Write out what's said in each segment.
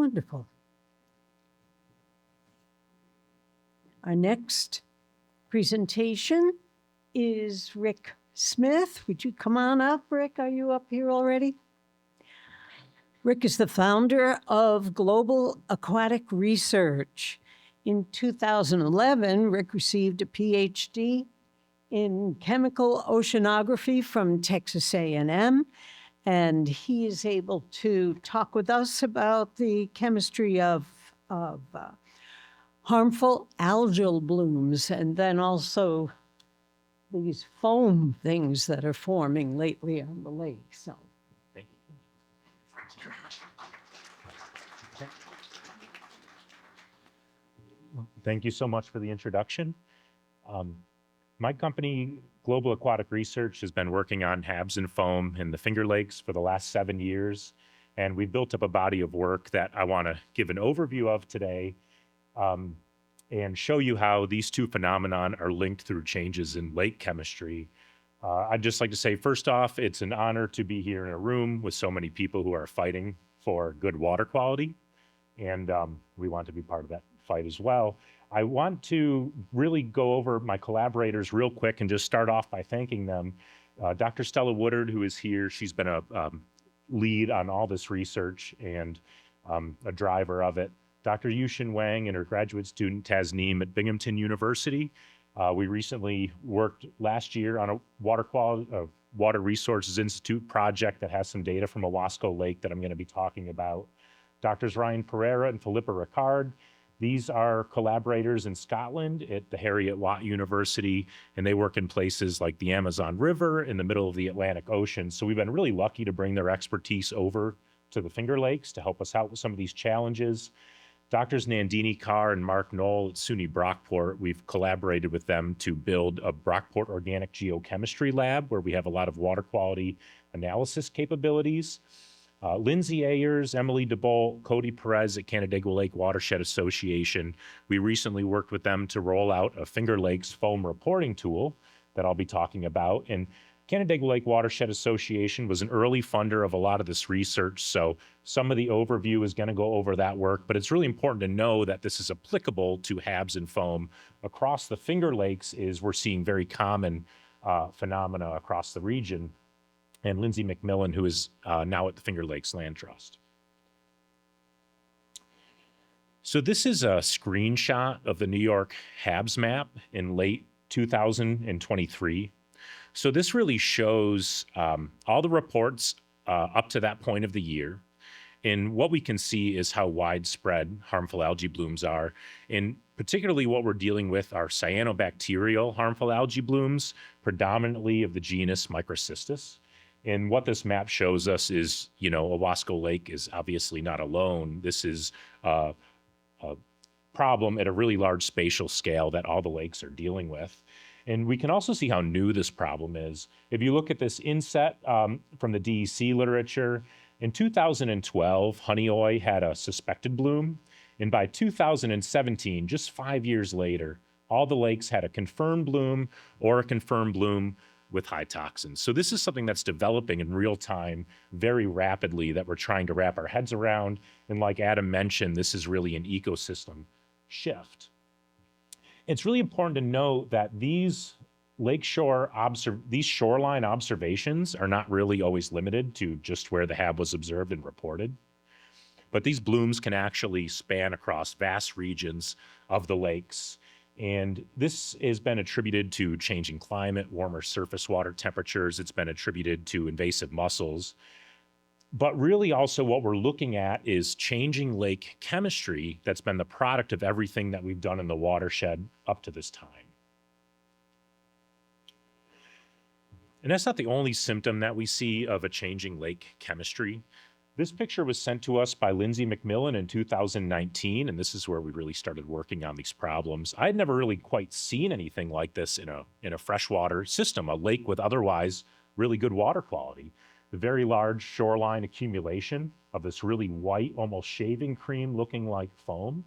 Wonderful. Our next presentation is Rick Smith. Would you come on up, Rick? Are you up here already? Rick is the founder of Global Aquatic Research. In 2011, Rick received a PhD in chemical oceanography from Texas A&M, and he is able to talk with us about the chemistry of harmful algal blooms, and then also these foam things that are forming lately on the lake. So, thank you. Thank you so much for the introduction. My company, Global Aquatic Research, has been working on HABs and foam in the Finger Lakes for the last 7 years, and we've built up a body of work that I want to give an overview of today, and show you how these two phenomenon are linked through changes in lake chemistry. I'd just like to say, first off, it's an honor to be here in a room with so many people who are fighting for good water quality, and we want to be part of that fight as well. I want to really go over my collaborators real quick and just start off by thanking them. Dr. Stella Woodard, who is here, she's been a lead on all this research and a driver of it. Dr. Yushin Wang and her graduate student Tasneem at Binghamton University. We recently worked last year on a Water Resources Institute project that has some data from Owasco Lake that I'm going to be talking about. Doctors Ryan Pereira and Philippa Ricard. These are collaborators in Scotland at the Harriet Watt University, and they work in places like the Amazon River in the middle of the Atlantic Ocean. So we've been really lucky to bring their expertise over to the Finger Lakes to help us out with some of these challenges. Doctors Nandini Kaur and Mark Knoll at SUNY Brockport, we've collaborated with them to build a Brockport Organic Geochemistry Lab where we have a lot of water quality analysis capabilities. Lindsay Ayers, Emily DeBolt, Cody Perez at Canandaigua Lake Watershed Association. We recently worked with them to roll out a Finger Lakes foam reporting tool that I'll be talking about. And Canandaigua Lake Watershed Association was an early funder of a lot of this research, so some of the overview is going to go over that work, but it's really important to know that this is applicable to HABs and foam across the Finger Lakes. We're seeing very common phenomena across the region. And Lindsay McMillan, who is now at the Finger Lakes Land Trust. So this is a screenshot of the New York HABs map in late 2023. So this really shows all the reports up to that point of the year. And what we can see is how widespread harmful algae blooms are. And particularly what we're dealing with are cyanobacterial harmful algae blooms, predominantly of the genus Microcystis. And what this map shows us is, Owasco Lake is obviously not alone. This is a problem at a really large spatial scale that all the lakes are dealing with. And we can also see how new this problem is. If you look at this inset from the DEC literature, in 2012, Honeoye had a suspected bloom. And by 2017, just 5 years later, all the lakes had a confirmed bloom or a confirmed bloom with high toxins. So this is something that's developing in real time very rapidly that we're trying to wrap our heads around. And like Adam mentioned, this is really an ecosystem shift. It's really important to note that these shoreline observations are not really always limited to just where the HAB was observed and reported. But these blooms can actually span across vast regions of the lakes. And this has been attributed to changing climate, warmer surface water temperatures. It's been attributed to invasive mussels. But really also what we're looking at is changing lake chemistry that's been the product of everything that we've done in the watershed up to this time. And that's not the only symptom that we see of a changing lake chemistry. This picture was sent to us by Lindsay McMillan in 2019, and this is where we really started working on these problems. I had never really quite seen anything like this in a freshwater system, a lake with otherwise really good water quality. The very large shoreline accumulation of this really white, almost shaving cream looking like foam.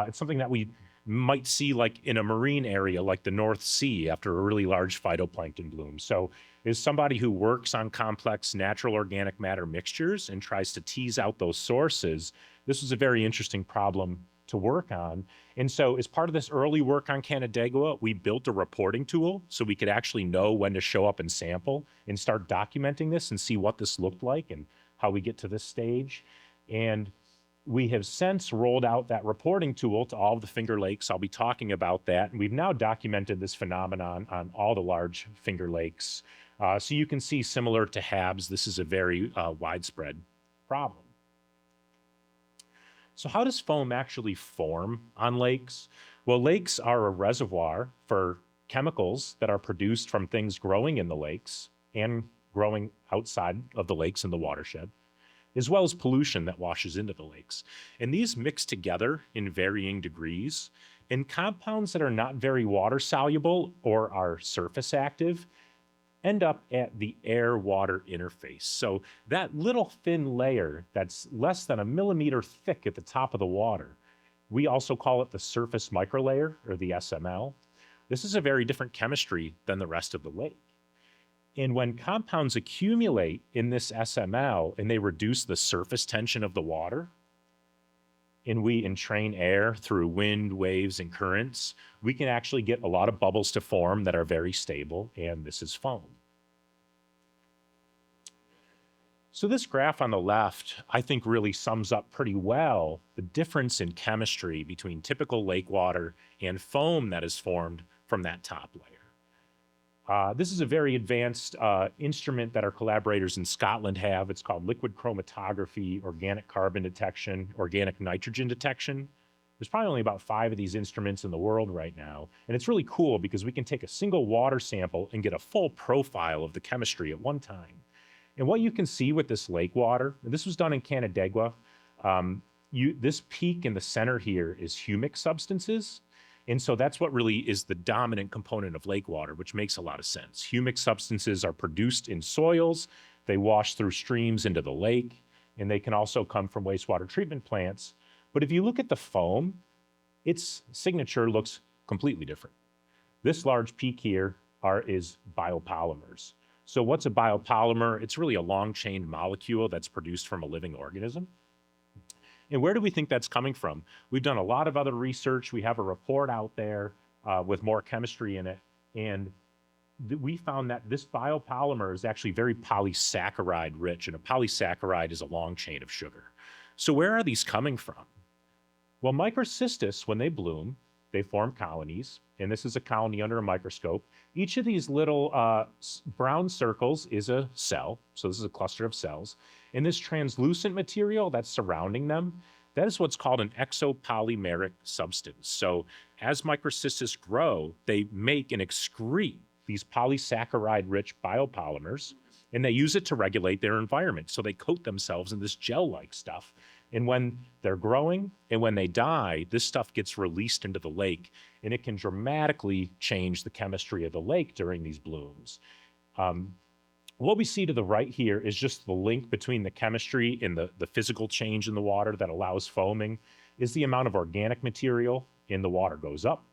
It's something that we might see like in a marine area like the North Sea after a really large phytoplankton bloom. So is somebody who works on complex natural organic matter mixtures and tries to tease out those sources. This was a very interesting problem to work on. And so as part of this early work on Canandaigua, we built a reporting tool so we could actually know when to show up and sample and start documenting this and see what this looked like and how we get to this stage. And we have since rolled out that reporting tool to all of the Finger Lakes. I'll be talking about that. And we've now documented this phenomenon on all the large Finger Lakes. So you can see, similar to HABs, this is a very widespread problem. So how does foam actually form on lakes? Well, lakes are a reservoir for chemicals that are produced from things growing in the lakes and growing outside of the lakes in the watershed, as well as pollution that washes into the lakes. And these mix together in varying degrees. And compounds that are not very water soluble or are surface active end up at the air-water interface. So that little thin layer that's less than a millimeter thick at the top of the water, we also call it the surface microlayer, or the SML. This is a very different chemistry than the rest of the lake. And when compounds accumulate in this SML and they reduce the surface tension of the water, and we entrain air through wind, waves, and currents, we can actually get a lot of bubbles to form that are very stable, and this is foam. So this graph on the left, I think, really sums up pretty well the difference in chemistry between typical lake water and foam that is formed from that top layer. This is a very advanced instrument that our collaborators in Scotland have. It's called liquid chromatography, organic carbon detection, organic nitrogen detection. There's probably only about 5 of these instruments in the world right now. And it's really cool because we can take a single water sample and get a full profile of the chemistry at one time. And what you can see with this lake water, and this was done in Canandaigua, this peak in the center here is humic substances. And so that's what really is the dominant component of lake water, which makes a lot of sense. Humic substances are produced in soils, they wash through streams into the lake, and they can also come from wastewater treatment plants. But if you look at the foam, its signature looks completely different. This large peak here is biopolymers. So what's a biopolymer? It's really a long-chain molecule that's produced from a living organism. And where do we think that's coming from? We've done a lot of other research. We have a report out there with more chemistry in it. And we found that this biopolymer is actually very polysaccharide rich, and a polysaccharide is a long chain of sugar. So where are these coming from? Well, microcystis, when they bloom, they form colonies, and this is a colony under a microscope. Each of these little brown circles is a cell, so this is a cluster of cells. And this translucent material that's surrounding them, that is what's called an exopolymeric substance. So as microcystis grow, they make and excrete these polysaccharide-rich biopolymers, and they use it to regulate their environment. So they coat themselves in this gel-like stuff. And when they're growing and when they die, this stuff gets released into the lake, and it can dramatically change the chemistry of the lake during these blooms. What we see to the right here is just the link between the chemistry and the physical change in the water that allows foaming. Is the amount of organic material in the water goes up.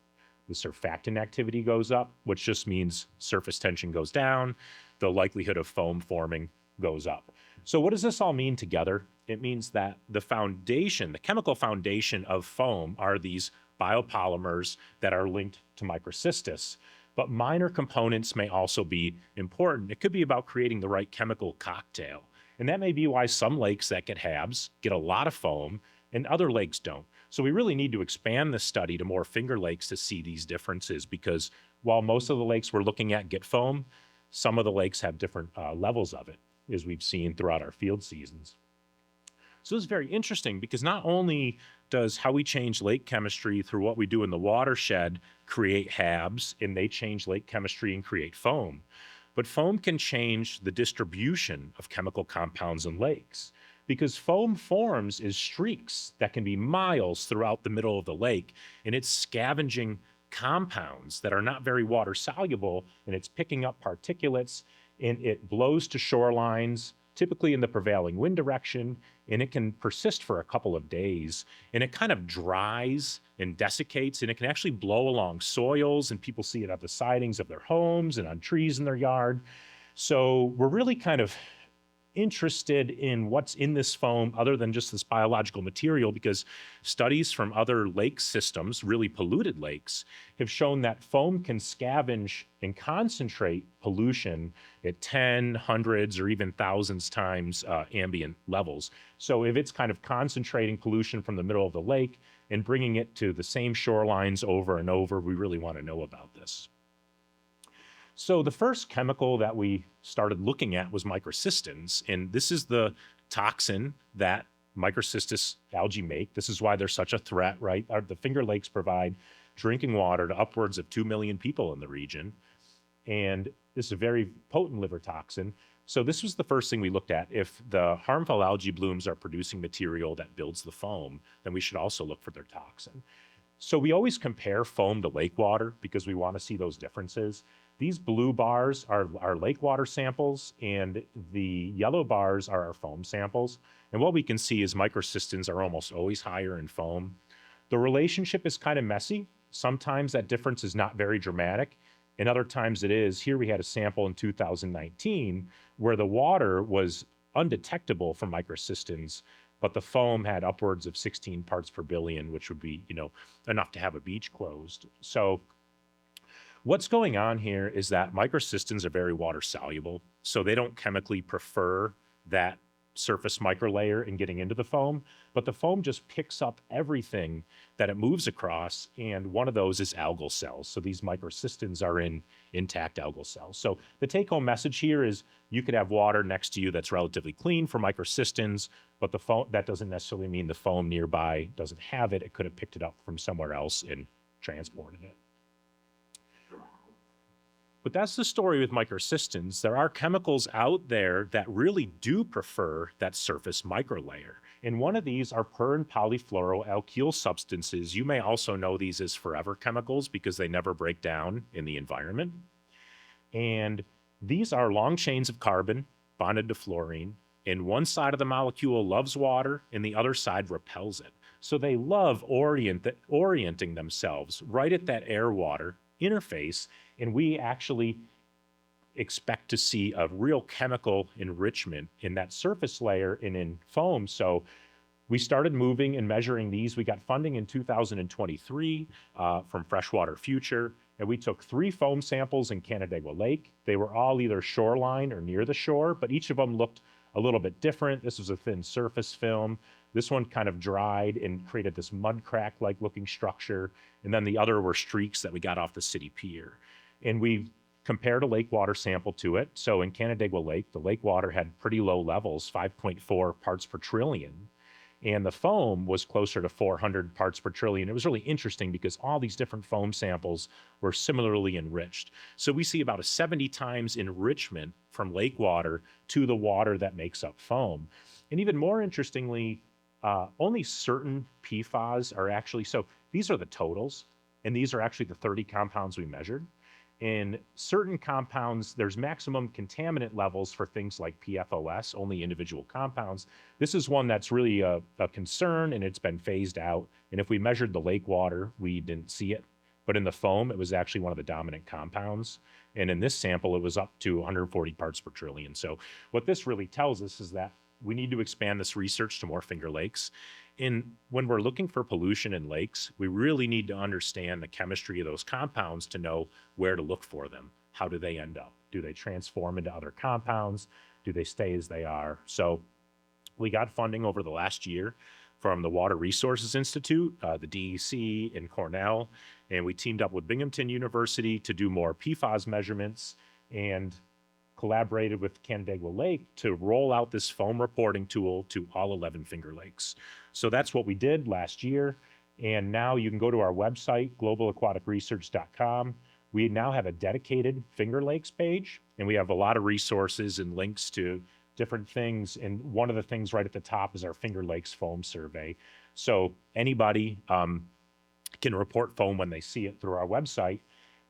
The surfactant activity goes up, which just means surface tension goes down. The likelihood of foam forming goes up. So what does this all mean together? It means that the foundation, the chemical foundation of foam, are these biopolymers that are linked to microcystis. But minor components may also be important. It could be about creating the right chemical cocktail. And that may be why some lakes that get HABs get a lot of foam and other lakes don't. So we really need to expand this study to more Finger Lakes to see these differences, because while most of the lakes we're looking at get foam, some of the lakes have different levels of it, as we've seen throughout our field seasons. So it's very interesting because not only does how we change lake chemistry through what we do in the watershed create HABs, and they change lake chemistry and create foam, but foam can change the distribution of chemical compounds in lakes, because foam forms as streaks that can be miles throughout the middle of the lake, and it's scavenging compounds that are not very water soluble, and it's picking up particulates, and it blows to shorelines, typically in the prevailing wind direction, and it can persist for a couple of days, and it kind of dries and desiccates, and it can actually blow along soils, and people see it at the sidings of their homes and on trees in their yard. So we're really kind of interested in what's in this foam other than just this biological material, because studies from other lake systems, really polluted lakes, have shown that foam can scavenge and concentrate pollution at 10, hundreds, or even thousands times ambient levels. So if it's kind of concentrating pollution from the middle of the lake and bringing it to the same shorelines over and over, we really want to know about this. So the first chemical that we started looking at was microcystins, and this is the toxin that microcystis algae make. This is why they're such a threat, right? The Finger Lakes provide drinking water to upwards of 2 million people in the region, and this is a very potent liver toxin. So this was the first thing we looked at. If the harmful algae blooms are producing material that builds the foam, then we should also look for their toxin. So we always compare foam to lake water because we want to see those differences. These blue bars are our lake water samples, and the yellow bars are our foam samples. And what we can see is microcystins are almost always higher in foam. The relationship is kind of messy. Sometimes that difference is not very dramatic, and other times it is. Here we had a sample in 2019 where the water was undetectable for microcystins, but the foam had upwards of 16 parts per billion, which would be, enough to have a beach closed. So what's going on here is that microcystins are very water soluble, so they don't chemically prefer that surface microlayer in getting into the foam, but the foam just picks up everything that it moves across, and one of those is algal cells. So these microcystins are in intact algal cells. So the take-home message here is you could have water next to you that's relatively clean for microcystins, but the foam, that doesn't necessarily mean the foam nearby doesn't have it. It could have picked it up from somewhere else and transported it. But that's the story with microcystins. There are chemicals out there that really do prefer that surface microlayer. And one of these are per and polyfluoroalkyl substances. You may also know these as forever chemicals because they never break down in the environment. And these are long chains of carbon bonded to fluorine. And one side of the molecule loves water and the other side repels it. So they love orienting themselves right at that air-water interface, and we actually expect to see a real chemical enrichment in that surface layer and in foam. So we started moving and measuring these. We got funding in 2023 from Freshwater Future, and we took 3 foam samples in Canandaigua Lake. They were all either shoreline or near the shore, but each of them looked a little bit different. This was a thin surface film. This one kind of dried and created this mud crack-like looking structure. And then the other were streaks that we got off the city pier. And we compared a lake water sample to it. So in Canandaigua Lake, the lake water had pretty low levels, 5.4 parts per trillion. And the foam was closer to 400 parts per trillion. It was really interesting because all these different foam samples were similarly enriched. So we see about a 70 times enrichment from lake water to the water that makes up foam. And even more interestingly, only certain PFAS are actually, so these are the totals, and these are actually the 30 compounds we measured. In certain compounds, there's maximum contaminant levels for things like PFOS, only individual compounds. This is one that's really a concern, and it's been phased out. And if we measured the lake water, we didn't see it. But in the foam, it was actually one of the dominant compounds. And in this sample, it was up to 140 parts per trillion. So what this really tells us is that we need to expand this research to more Finger Lakes. And when we're looking for pollution in lakes, we really need to understand the chemistry of those compounds to know where to look for them. How do they end up? Do they transform into other compounds? Do they stay as they are? So we got funding over the last year from the Water Resources Institute, the DEC, and Cornell, and we teamed up with Binghamton University to do more PFAS measurements and collaborated with Canandaigua Lake to roll out this foam reporting tool to all 11 Finger Lakes. So that's what we did last year. And now you can go to our website, globalaquaticresearch.com. We now have a dedicated Finger Lakes page, and we have a lot of resources and links to different things. And one of the things right at the top is our Finger Lakes foam survey. So anybody can report foam when they see it through our website.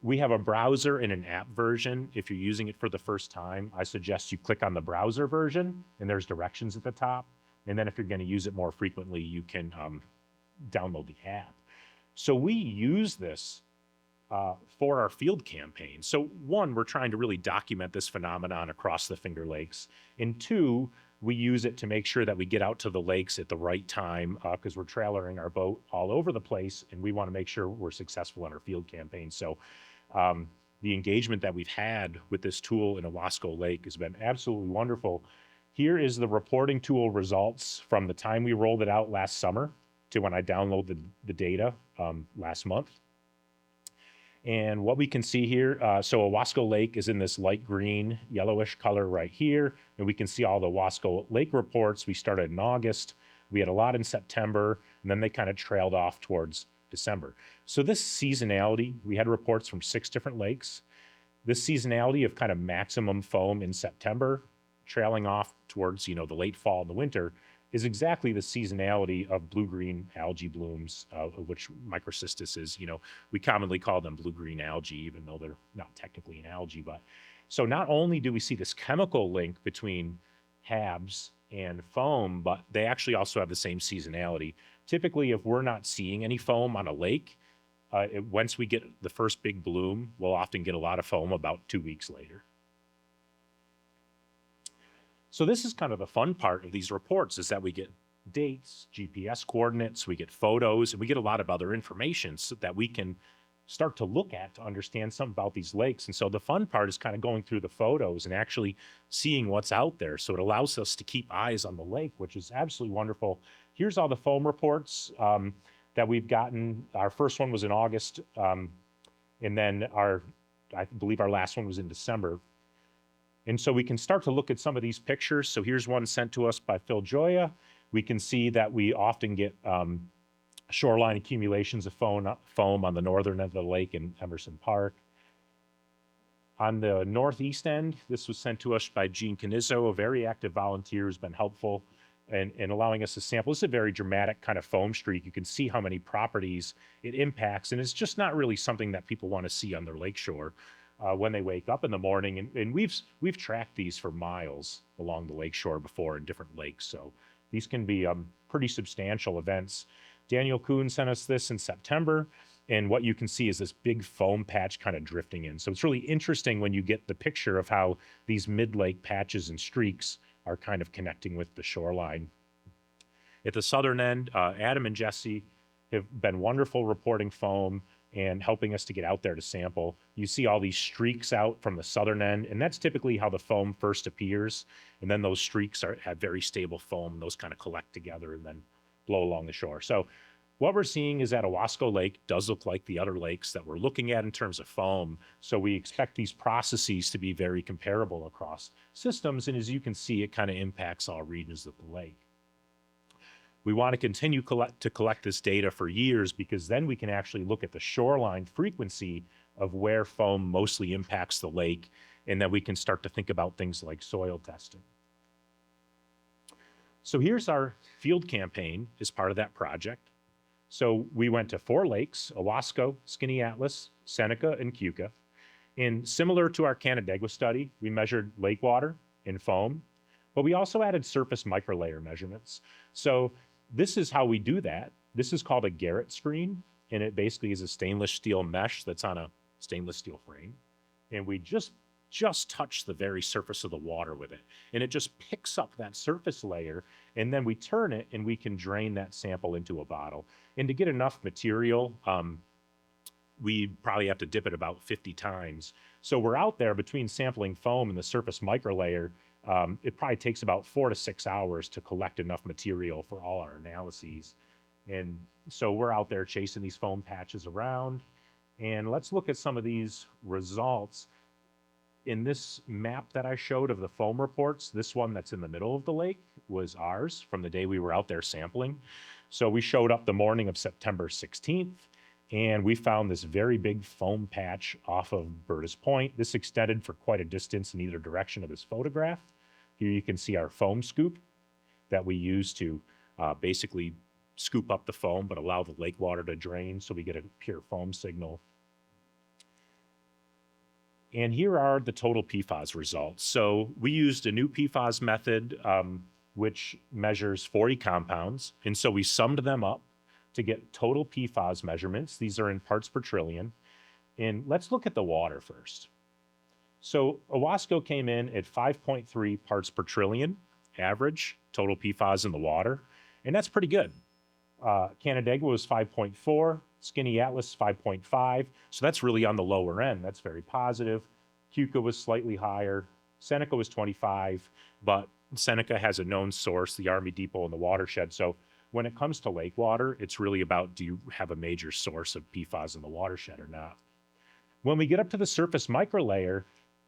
We have a browser and an app version. If you're using it for the first time, I suggest you click on the browser version, and there's directions at the top. And then if you're going to use it more frequently, you can download the app. So we use this for our field campaign. So one, we're trying to really document this phenomenon across the Finger Lakes. And two, we use it to make sure that we get out to the lakes at the right time because we're trailering our boat all over the place and we want to make sure we're successful on our field campaign. So the engagement that we've had with this tool in Owasco Lake has been absolutely wonderful. Here is the reporting tool results from the time we rolled it out last summer to when I downloaded the data last month. And what we can see here, so Owasco Lake is in this light green, yellowish color right here. And we can see all the Owasco Lake reports. We started in August. We had a lot in September, and then they kind of trailed off towards December. So this seasonality, we had reports from 6 different lakes. This seasonality of kind of maximum foam in September, trailing off towards, the late fall and the winter, is exactly the seasonality of blue-green algae blooms, of which microcystis is, we commonly call them blue-green algae, even though they're not technically an algae. But so not only do we see this chemical link between HABs and foam, but they actually also have the same seasonality. Typically, if we're not seeing any foam on a lake, once we get the first big bloom, we'll often get a lot of foam about 2 weeks later. So this is kind of the fun part of these reports, is that we get dates, GPS coordinates, we get photos, and we get a lot of other information so that we can start to look at to understand something about these lakes. And so the fun part is kind of going through the photos and actually seeing what's out there. So it allows us to keep eyes on the lake, which is absolutely wonderful. Here's all the foam reports that we've gotten. Our first one was in August, and then I believe our last one was in December. And so we can start to look at some of these pictures. So here's one sent to us by Phil Joya. We can see that we often get shoreline accumulations of foam on the northern end of the lake in Emerson Park. On the northeast end, this was sent to us by Gene Canizzo, a very active volunteer who's been helpful in allowing us to sample. This is a very dramatic kind of foam streak. You can see how many properties it impacts, and it's just not really something that people want to see on their lakeshore. When they wake up in the morning, and we've tracked these for miles along the lakeshore before in different lakes. So these can be pretty substantial events. Daniel Kuhn sent us this in September, and what you can see is this big foam patch kind of drifting in. So it's really interesting when you get the picture of how these mid-lake patches and streaks are kind of connecting with the shoreline. At the southern end, Adam and Jesse have been wonderful reporting foam and helping us to get out there to sample. You see all these streaks out from the southern end, and that's typically how the foam first appears. And then those streaks have very stable foam. Those kind of collect together and then blow along the shore. So what we're seeing is that Owasco Lake does look like the other lakes that we're looking at in terms of foam. So we expect these processes to be very comparable across systems. And as you can see, it kind of impacts all regions of the lake. We want to continue to collect this data for years, because then we can actually look at the shoreline frequency of where foam mostly impacts the lake, and then we can start to think about things like soil testing. So here's our field campaign as part of that project. So we went to 4 lakes: Owasco, Skinny Atlas, Seneca, and Keuka. And similar to our Canandaigua study, we measured lake water and foam, but we also added surface microlayer measurements. So this is how we do that. This is called a Garrett screen, and it basically is a stainless steel mesh that's on a stainless steel frame. And we just touch the very surface of the water with it. And it just picks up that surface layer, and then we turn it and we can drain that sample into a bottle. And to get enough material, we probably have to dip it about 50 times. So we're out there between sampling foam and the surface microlayer. It probably takes about 4 to 6 hours to collect enough material for all our analyses. And so we're out there chasing these foam patches around. And let's look at some of these results. In this map that I showed of the foam reports, this one that's in the middle of the lake was ours from the day we were out there sampling. So we showed up the morning of September 16th, and we found this very big foam patch off of Burtis Point. This extended for quite a distance in either direction of this photograph. Here you can see our foam scoop that we use to basically scoop up the foam, but allow the lake water to drain so we get a pure foam signal. And here are the total PFAS results. So we used a new PFAS method which measures 40 compounds. And so we summed them up to get total PFAS measurements. These are in parts per trillion. And let's look at the water first. So Owasco came in at 5.3 parts per trillion average total PFAS in the water, and that's pretty good. Canandaigua was 5.4, Skinny Atlas 5.5, so that's really on the lower end. That's very positive. Keuka was slightly higher. Seneca was 25, but Seneca has a known source, the Army Depot and the watershed. So when it comes to lake water, it's really about, do you have a major source of PFAS in the watershed or not? When we get up to the surface microlayer,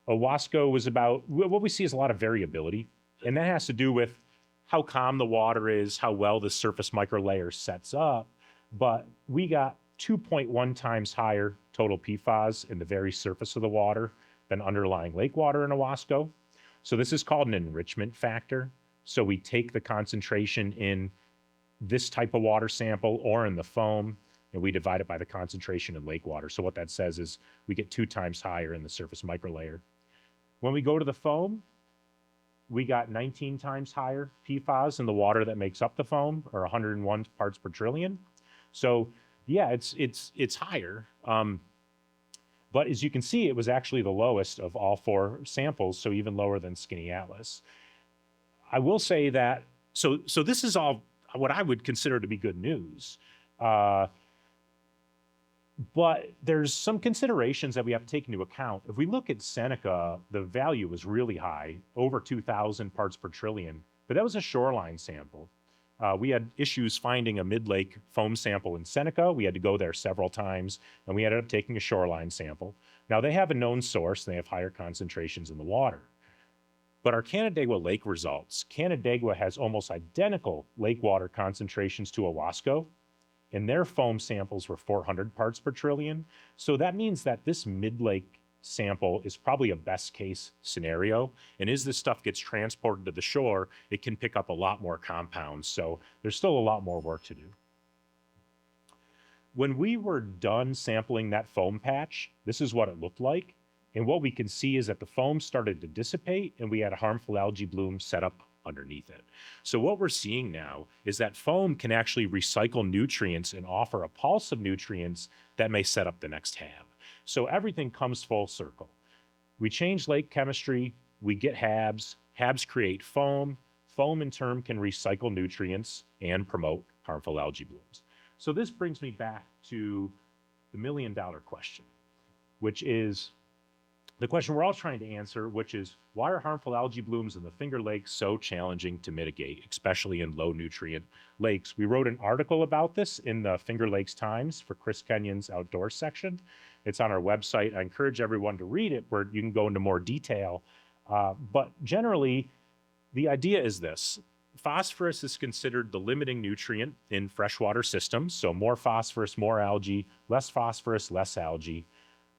Owasco was about, what we see is a lot of variability, and that has to do with how calm the water is, how well the surface microlayer sets up, but we got 2.1 times higher total PFAS in the very surface of the water than underlying lake water in Owasco. So this is called an enrichment factor. So we take the concentration in this type of water sample or in the foam, and we divide it by the concentration in lake water. So what that says is we get 2 times higher in the surface microlayer. When we go to the foam, we got 19 times higher PFAS in the water that makes up the foam, or 101 parts per trillion. So yeah, it's higher. But as you can see, it was actually the lowest of all 4 samples, so even lower than Skinny Atlas. I will say that, so this is all what I would consider to be good news. But there's some considerations that we have to take into account. If we look at Seneca, the value was really high, over 2,000 parts per trillion, but that was a shoreline sample. We had issues finding a mid-lake foam sample in Seneca. We had to go there several times, and we ended up taking a shoreline sample. Now, they have a known source, and they have higher concentrations in the water. But our Canandaigua Lake results, Canandaigua has almost identical lake water concentrations to Owasco, and their foam samples were 400 parts per trillion. So that means that this mid-lake sample is probably a best case scenario. And as this stuff gets transported to the shore, it can pick up a lot more compounds. So there's still a lot more work to do. When we were done sampling that foam patch, this is what it looked like. And what we can see is that the foam started to dissipate and we had a harmful algae bloom set up underneath it. So what we're seeing now is that foam can actually recycle nutrients and offer a pulse of nutrients that may set up the next HAB. So everything comes full circle. We change lake chemistry, we get HABs, HABs create foam, foam in turn can recycle nutrients and promote harmful algae blooms. So this brings me back to the $1 million question, which is the question we're all trying to answer, which is, why are harmful algae blooms in the Finger Lakes so challenging to mitigate, especially in low nutrient lakes? We wrote an article about this in the Finger Lakes Times for Chris Kenyon's outdoors section. It's on our website. I encourage everyone to read it where you can go into more detail. But generally, the idea is this. Phosphorus is considered the limiting nutrient in freshwater systems. So more phosphorus, more algae, less phosphorus, less algae.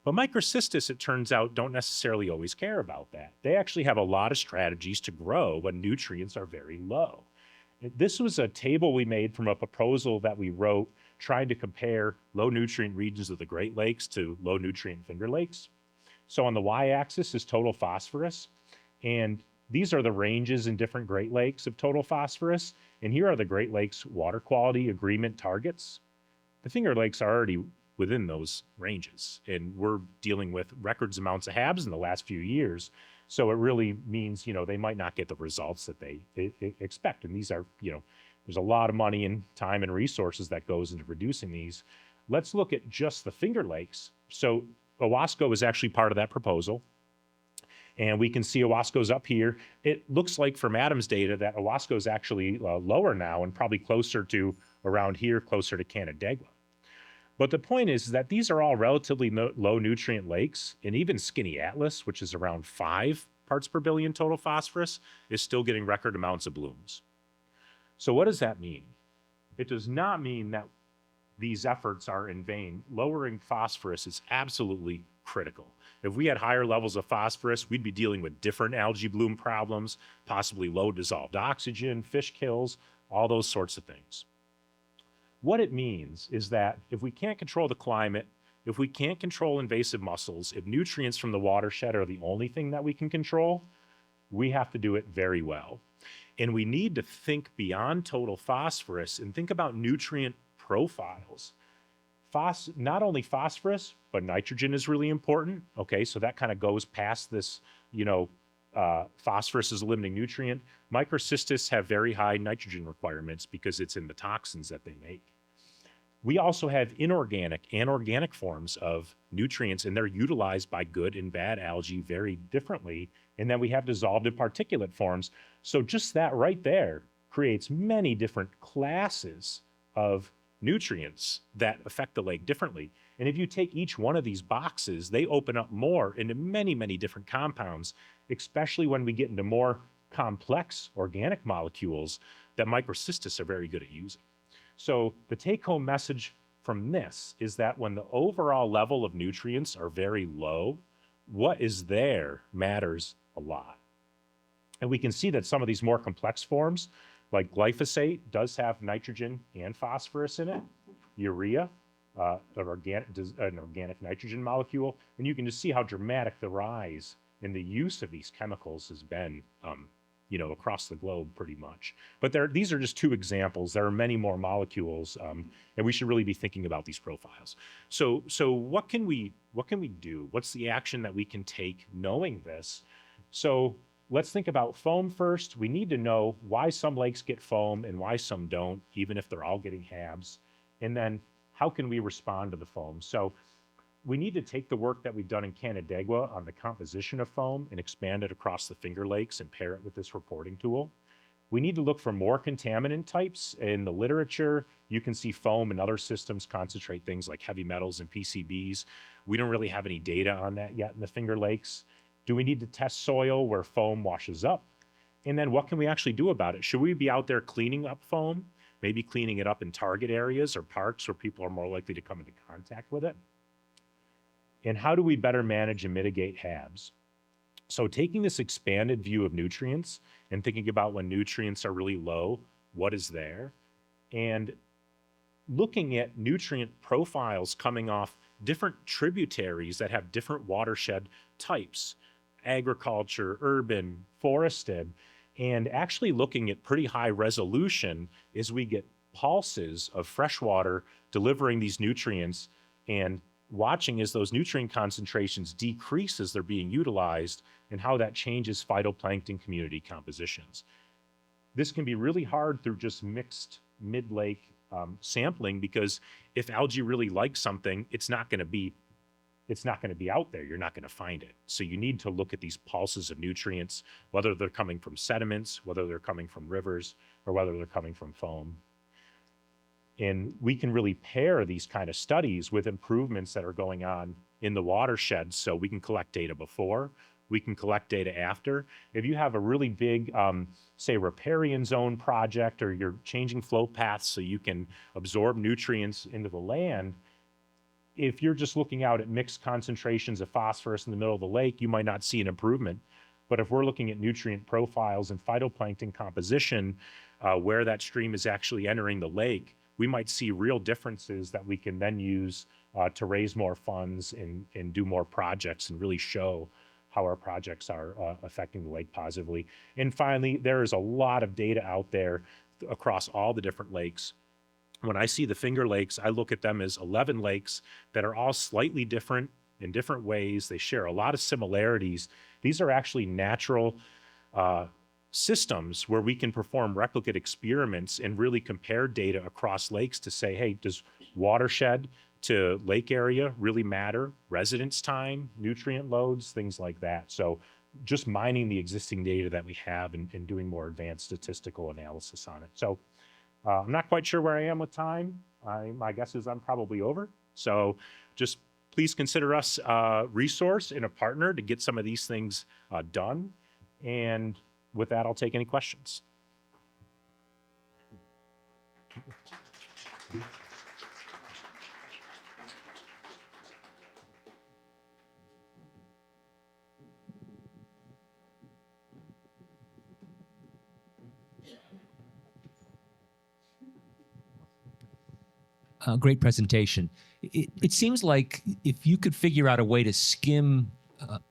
But microcystis, it turns out, don't necessarily always care about that. They actually have a lot of strategies to grow when nutrients are very low. This was a table we made from a proposal that we wrote trying to compare low nutrient regions of the Great Lakes to low nutrient Finger Lakes. So on the y-axis is total phosphorus, and these are the ranges in different Great Lakes of total phosphorus, and here are the Great Lakes water quality agreement targets. The Finger Lakes are already within those ranges, and we're dealing with records amounts of HABs in the last few years. So it really means, they might not get the results that they expect. And these are, there's a lot of money and time and resources that goes into reducing these. Let's look at just the Finger Lakes. So Owasco is actually part of that proposal. And we can see Owasco's up here. It looks like from Adam's data that Owasco is actually lower now and probably closer to around here, closer to Canandaigua. But the point is that these are all relatively low nutrient lakes, and even Skinny Atlas, which is around 5 parts per billion total phosphorus, is still getting record amounts of blooms. So what does that mean? It does not mean that these efforts are in vain. Lowering phosphorus is absolutely critical. If we had higher levels of phosphorus, we'd be dealing with different algae bloom problems, possibly low dissolved oxygen, fish kills, all those sorts of things. What it means is that if we can't control the climate, if we can't control invasive mussels, if nutrients from the watershed are the only thing that we can control, we have to do it very well. And we need to think beyond total phosphorus and think about nutrient profiles. Not only phosphorus, but nitrogen is really important. Okay, so that kind of goes past this, phosphorus is a limiting nutrient. Microcystis have very high nitrogen requirements because it's in the toxins that they make. We also have inorganic and organic forms of nutrients, and they're utilized by good and bad algae very differently. And then we have dissolved in particulate forms. So just that right there creates many different classes of nutrients that affect the lake differently. And if you take each one of these boxes, they open up more into many, many different compounds, especially when we get into more complex organic molecules that microcystis are very good at using. So the take-home message from this is that when the overall level of nutrients are very low, what is there matters a lot. And we can see that some of these more complex forms, like glyphosate, does have nitrogen and phosphorus in it. Urea, an organic nitrogen molecule. And you can just see how dramatic the rise in the use of these chemicals has been, across the globe pretty much. But these are just two examples. There are many more molecules, and we should really be thinking about these profiles. So what can we do? What's the action that we can take knowing this? So let's think about foam first. We need to know why some lakes get foam and why some don't, even if they're all getting HABs. And then how can we respond to the foam? So we need to take the work that we've done in Canandaigua on the composition of foam and expand it across the Finger Lakes and pair it with this reporting tool. We need to look for more contaminant types. In the literature, you can see foam and other systems concentrate things like heavy metals and PCBs. We don't really have any data on that yet in the Finger Lakes. Do we need to test soil where foam washes up? And then what can we actually do about it? Should we be out there cleaning up foam? Maybe cleaning it up in target areas or parks where people are more likely to come into contact with it? And how do we better manage and mitigate HABs? So taking this expanded view of nutrients and thinking about when nutrients are really low, what is there? And looking at nutrient profiles coming off different tributaries that have different watershed types, agriculture, urban, forested, and actually looking at pretty high resolution as we get pulses of freshwater delivering these nutrients and watching as those nutrient concentrations decrease as they're being utilized and how that changes phytoplankton community compositions. This can be really hard through just mixed mid-lake sampling, because if algae really likes something, it's not going to be out there. You're not going to find it. So you need to look at these pulses of nutrients, whether they're coming from sediments, whether they're coming from rivers, or whether they're coming from foam. And we can really pair these kind of studies with improvements that are going on in the watershed. So we can collect data before, we can collect data after. If you have a really big, say, riparian zone project, or you're changing flow paths so you can absorb nutrients into the land, if you're just looking out at mixed concentrations of phosphorus in the middle of the lake, you might not see an improvement. But if we're looking at nutrient profiles and phytoplankton composition, where that stream is actually entering the lake, we might see real differences that we can then use to raise more funds and do more projects and really show how our projects are affecting the lake positively. And finally, there is a lot of data out there across all the different lakes. When I see the Finger Lakes, I look at them as 11 lakes that are all slightly different in different ways. They share a lot of similarities. These are actually natural systems where we can perform replicate experiments and really compare data across lakes to say, hey, does watershed to lake area really matter? Residence time, nutrient loads, things like that. So just mining the existing data that we have and doing more advanced statistical analysis on it. So I'm not quite sure where I am with time. My guess is I'm probably over. So just please consider us a resource and a partner to get some of these things done. And with that, I'll take any questions. Great presentation. It seems like if you could figure out a way to skim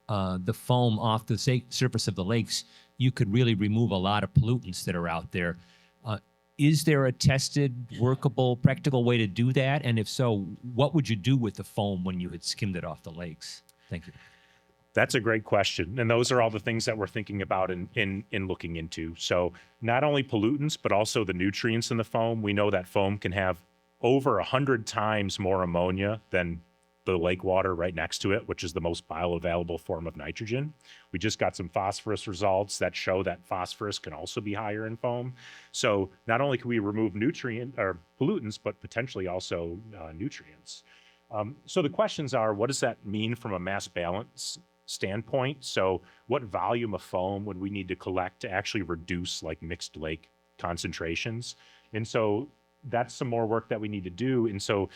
the foam off the surface of the lakes, you could really remove a lot of pollutants that are out there. Is there a tested, workable, practical way to do that? And if so, what would you do with the foam when you had skimmed it off the lakes? Thank you. That's a great question. And those are all the things that we're thinking about in looking into. So not only pollutants, but also the nutrients in the foam. We know that foam can have over 100 times more ammonia than the lake water right next to it, which is the most bioavailable form of nitrogen. We just got some phosphorus results that show that phosphorus can also be higher in foam. So not only can we remove nutrient or pollutants, but potentially also nutrients. So the questions are, what does that mean from a mass balance standpoint? So what volume of foam would we need to collect to actually reduce like mixed lake concentrations? And so that's some more work that we need to do. And so,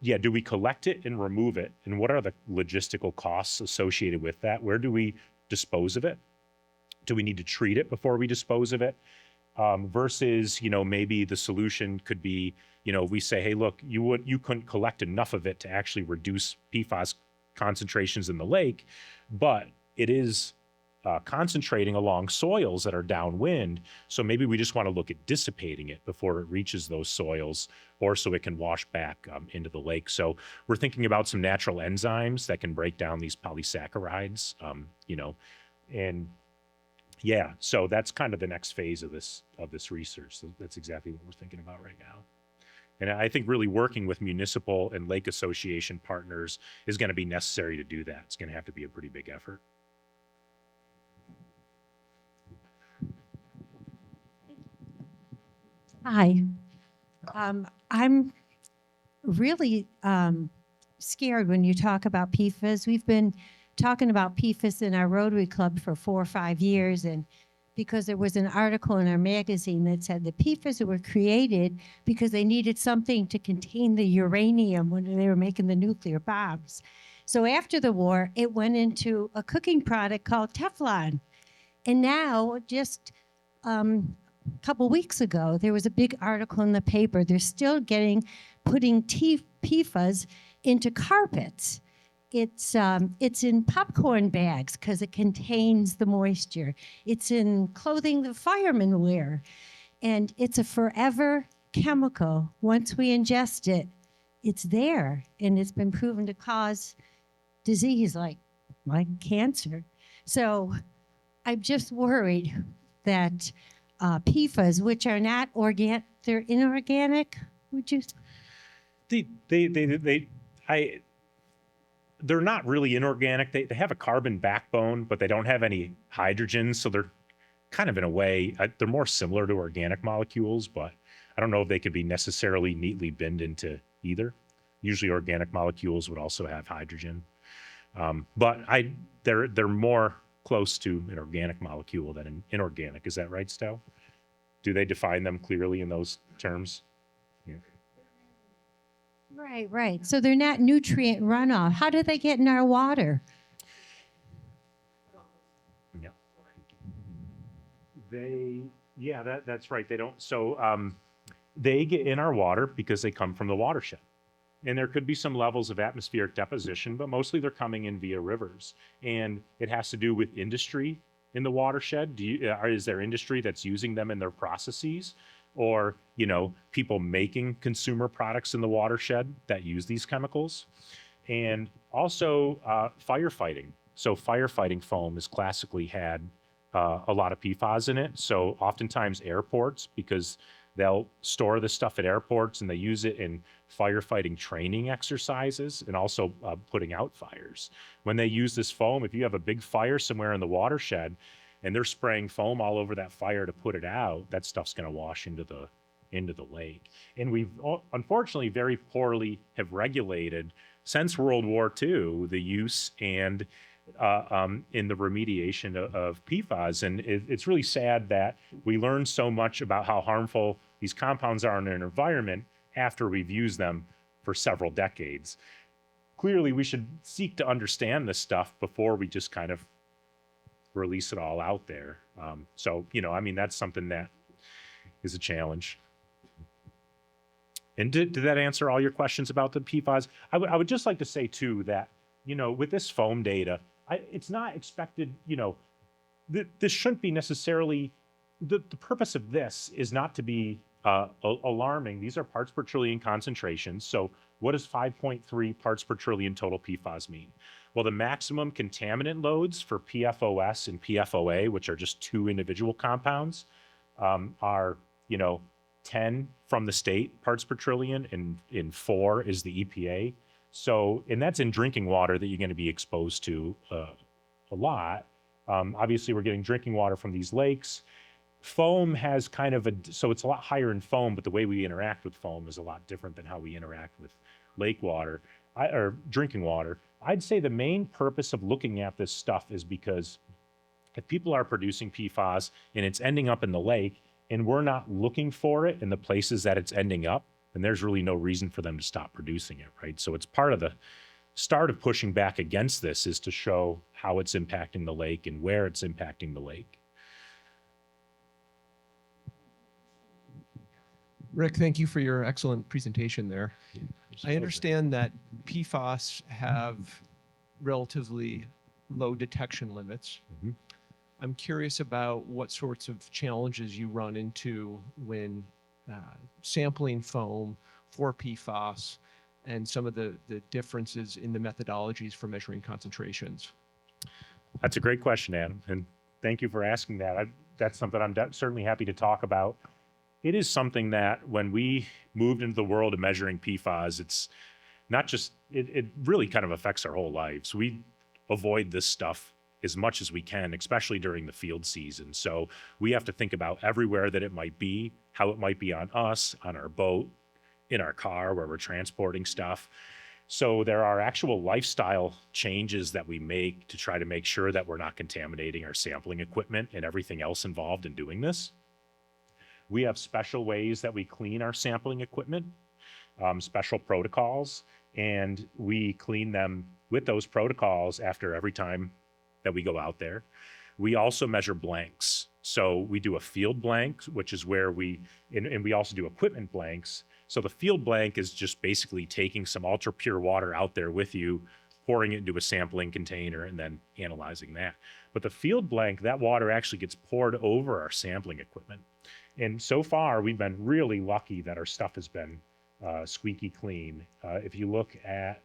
yeah, do we collect it and remove it? And what are the logistical costs associated with that? Where do we dispose of it? Do we need to treat it before we dispose of it? Versus, maybe the solution could be, we say, hey, look, you couldn't collect enough of it to actually reduce PFAS concentrations in the lake, but it is concentrating along soils that are downwind. So maybe we just want to look at dissipating it before it reaches those soils, or so it can wash back into the lake. So we're thinking about some natural enzymes that can break down these polysaccharides, and yeah, so that's kind of the next phase of this research. So that's exactly what we're thinking about right now. And I think really working with municipal and lake association partners is going to be necessary to do that. It's going to have to be a pretty big effort. Hi. I'm really scared when you talk about PFAS. We've been talking about PFAS in our Rotary Club for 4 or 5 years, and because there was an article in our magazine that said the PFAS were created because they needed something to contain the uranium when they were making the nuclear bombs. So after the war, it went into a cooking product called Teflon. And now, just couple weeks ago, there was a big article in the paper. They're still putting PFAS into carpets. It's in popcorn bags because it contains the moisture. It's in clothing the firemen wear. And it's a forever chemical. Once we ingest it, it's there. And it's been proven to cause disease like cancer. So I'm just worried that PFAS, which are not organic, they're inorganic. Would you? They're not really inorganic. They have a carbon backbone, but they don't have any hydrogen. So they're kind of, in a way, they're more similar to organic molecules, but I don't know if they could be necessarily neatly binned into either. Usually organic molecules would also have hydrogen. But they're more close to an organic molecule than an inorganic. Is that right, Stel? Do they define them clearly in those terms? Yeah. Right. So they're not nutrient runoff. How do they get in our water? Yeah. That's right. They don't. So they get in our water because they come from the watershed. And there could be some levels of atmospheric deposition, but mostly they're coming in via rivers. And it has to do with industry in the watershed. Is there industry that's using them in their processes? Or, people making consumer products in the watershed that use these chemicals? And also firefighting. So firefighting foam has classically had a lot of PFAS in it. So oftentimes airports, because they'll store this stuff at airports and they use it in firefighting training exercises and also putting out fires. When they use this foam, if you have a big fire somewhere in the watershed and they're spraying foam all over that fire to put it out, that stuff's going to wash into the lake. And we've unfortunately very poorly have regulated since World War II the use and in the remediation of PFAS. And it's really sad that we learn so much about how harmful these compounds are in an environment after we've used them for several decades. Clearly, we should seek to understand this stuff before we just kind of release it all out there. That's something that is a challenge. And did that answer all your questions about the PFAS? I would just like to say too that, with this foam data, it's not expected, this shouldn't be necessarily, the purpose of this is not to be alarming. These are parts per trillion concentrations. So what does 5.3 parts per trillion total PFAS mean? Well, the maximum contaminant loads for PFOS and PFOA, which are just two individual compounds, are, 10 from the state parts per trillion, and in 4 is the EPA. So, and that's in drinking water that you're going to be exposed to a lot. Obviously, we're getting drinking water from these lakes. Foam has kind of so it's a lot higher in foam, but the way we interact with foam is a lot different than how we interact with lake water or drinking water. I'd say the main purpose of looking at this stuff is because if people are producing PFAS and it's ending up in the lake and we're not looking for it in the places that it's ending up, then there's really no reason for them to stop producing it, right? So it's part of the start of pushing back against this is to show how it's impacting the lake and where it's impacting the lake. Rick, thank you for your excellent presentation there. I understand that PFAS have relatively low detection limits. Mhm. I'm curious about what sorts of challenges you run into when sampling foam for PFAS and some of the differences in the methodologies for measuring concentrations. That's a great question, Adam, and thank you for asking that. That's something I'm certainly happy to talk about. It is something that when we moved into the world of measuring PFAS, it's not just, it really kind of affects our whole lives. We avoid this stuff as much as we can, especially during the field season. So we have to think about everywhere that it might be, how it might be on us, on our boat, in our car where we're transporting stuff. So there are actual lifestyle changes that we make to try to make sure that we're not contaminating our sampling equipment and everything else involved in doing this. We have special ways that we clean our sampling equipment, special protocols, and we clean them with those protocols after every time that we go out there. We also measure blanks. So we do a field blank, which is where and we also do equipment blanks. So the field blank is just basically taking some ultra pure water out there with you, pouring it into a sampling container, and then analyzing that. But the field blank, that water actually gets poured over our sampling equipment. And so far, we've been really lucky that our stuff has been squeaky clean. If you look at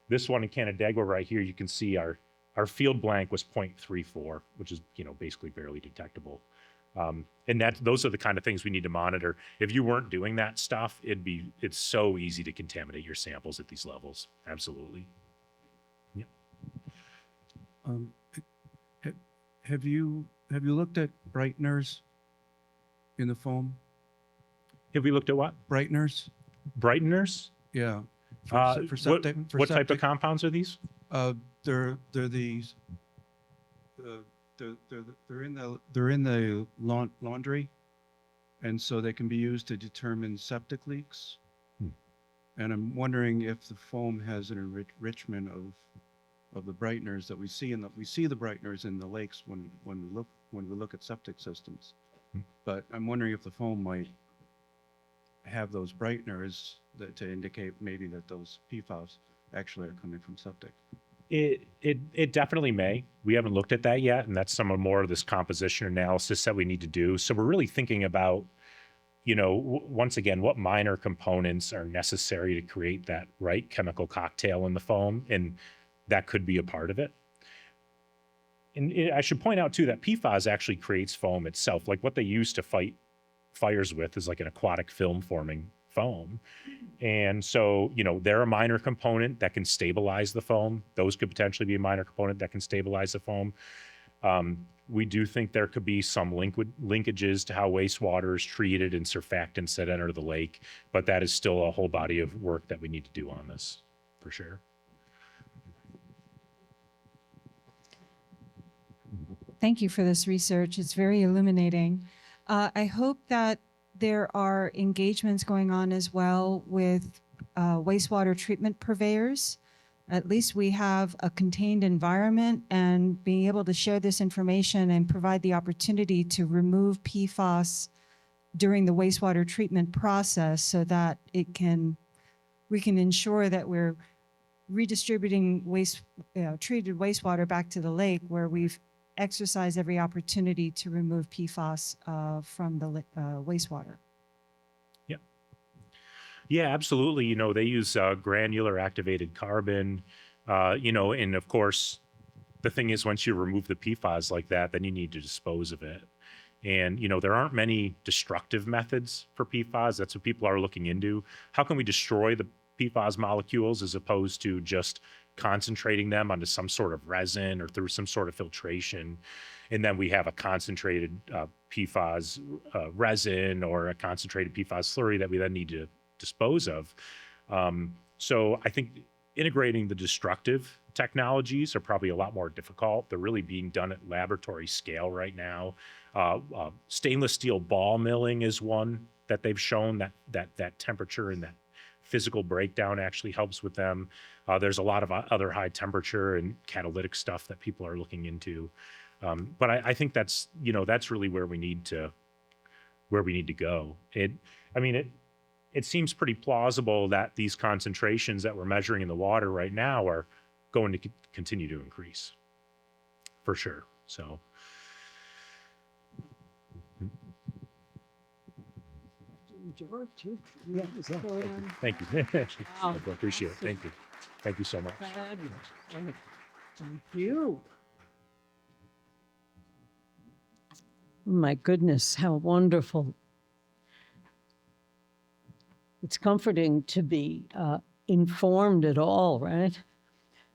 this one in Canandaigua right here, you can see our field blank was 0.34, which is basically barely detectable. And those are the kind of things we need to monitor. If you weren't doing that stuff, it's so easy to contaminate your samples at these levels. Absolutely. Yeah. Have you looked at brighteners in the foam? Have we looked at what? Brighteners? Brighteners? Yeah. What type of compounds are these? They're these. They're in the laundry, and so they can be used to determine septic leaks. And I'm wondering if the foam has an enrichment of the brighteners that we see we see the brighteners in the lakes when we look at septic systems. But I'm wondering if the foam might have those brighteners to indicate maybe that those PFAS actually are coming from septic. It definitely may. We haven't looked at that yet, and that's some more of this composition analysis that we need to do. So we're really thinking about, once again, what minor components are necessary to create that right chemical cocktail in the foam, and that could be a part of it. And I should point out too that PFAS actually creates foam itself. Like what they use to fight fires with is like an aquatic film forming foam. And so, they're a minor component that can stabilize the foam. Those could potentially be a minor component that can stabilize the foam. We do think there could be some linkages to how wastewater is treated and surfactants that enter the lake, but that is still a whole body of work that we need to do on this, for sure. Thank you for this research. It's very illuminating. I hope that there are engagements going on as well with wastewater treatment purveyors. At least we have a contained environment, and being able to share this information and provide the opportunity to remove PFAS during the wastewater treatment process so that we can ensure that we're redistributing treated wastewater back to the lake where we've exercise every opportunity to remove PFAS from the wastewater. Yeah, absolutely. They use granular activated carbon, and of course, the thing is, once you remove the PFAS like that, then you need to dispose of it. And, there aren't many destructive methods for PFAS. That's what people are looking into. How can we destroy the PFAS molecules as opposed to just concentrating them onto some sort of resin or through some sort of filtration? And then we have a concentrated PFAS resin or a concentrated PFAS slurry that we then need to dispose of. So I think integrating the destructive technologies are probably a lot more difficult. They're really being done at laboratory scale right now. Stainless steel ball milling is one that they've shown that temperature and that physical breakdown actually helps with them. There's a lot of other high temperature and catalytic stuff that people are looking into. But I think that's really where we need to go. It seems pretty plausible that these concentrations that we're measuring in the water right now are going to continue to increase, for sure. So, George, too. Yes, go on. thank you. I appreciate it. Thank you. Thank you so much. Fabulous. Thank you. My goodness, how wonderful. It's comforting to be informed at all, right?